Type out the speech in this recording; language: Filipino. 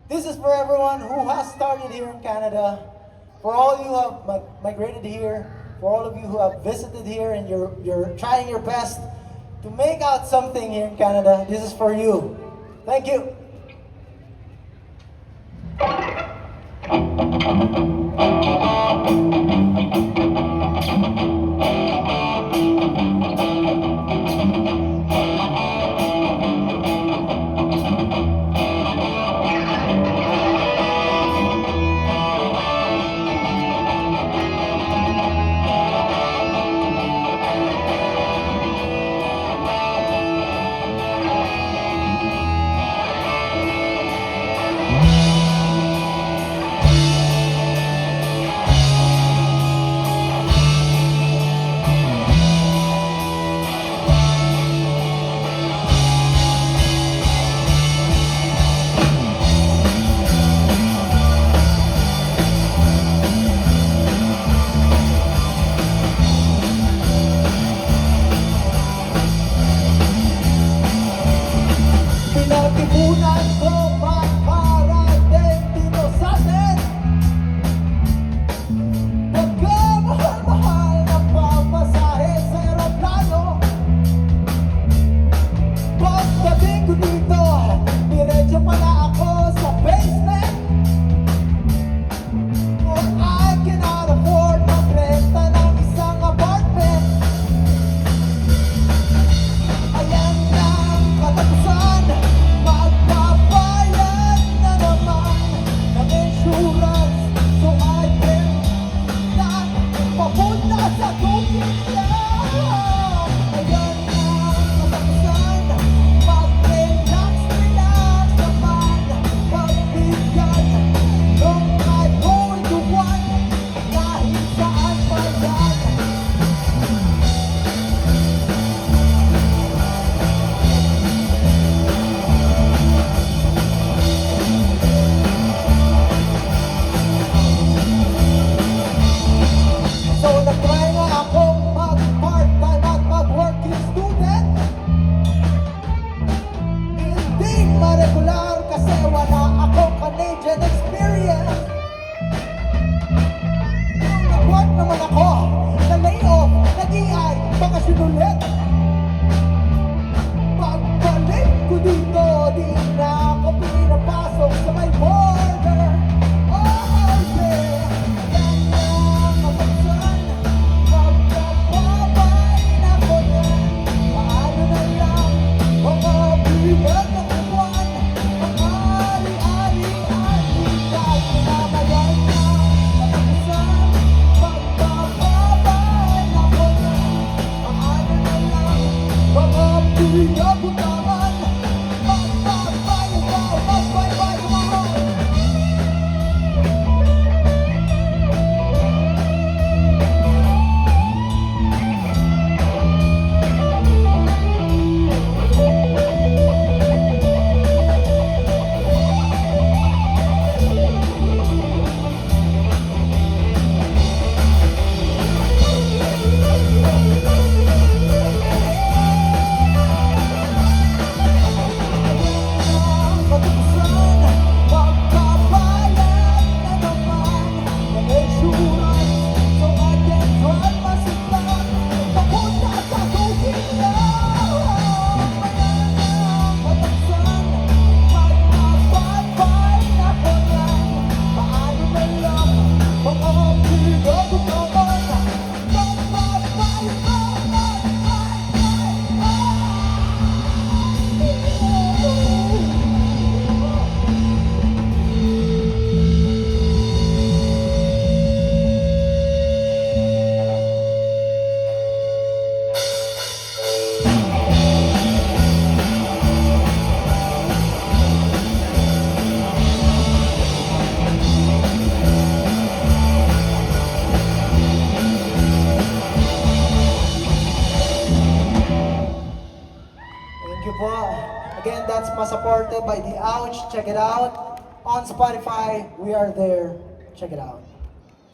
This is for everyone who has started here in Canada, for all you who have migrated here, for all of you who have visited here and you're trying your best to make out something here in Canada. This is for you. Thank you. Pinag-ipunan ko magparating dito sa atin. Nagkamahal-mahal ng pamasahe sa aeroplano. Pagdating ko dito, diretso pala ako sa basement. For I cannot afford magrenta ng isang apartment. Ayan ang katapusan, magbabayad na naman ng insurance. So I can not papunta sa tubig lang. Ayan ang katapusan, mag-relax naman. Pagbigyan nung I'm going to want, kahit saan pa yan. So nag-try nga akong mag-part-time at mag-working student. Hindi ma-regular kasi wala akong Canadian experience. Nung nag-work naman ako, na-layoff, nag-EI, bakasyon ulit. Pagbalik ko dito, di na ako pinapasok sa may border. Oh yeah, yan ang kapansan, magpapabay na ko yan. Paano na lang, mga bigat ng buwan, mga ali-ali-ali, kahit pinamayan na kapansan, magpapabay na ko yan. Paano na lang, mga bigat butawan, magpapay mo. Katapusan, magbabayad na naman ng insurance. So I can drive masiglan, papunta sa tubig lang. Katapusan, magpapabay na ko yan. Paano na lang, mga pinag-utawan, magpapay. Thank you po. Again, that's Pasaporte by The Ouch. Check it out. On Spotify, we are there. Check it out.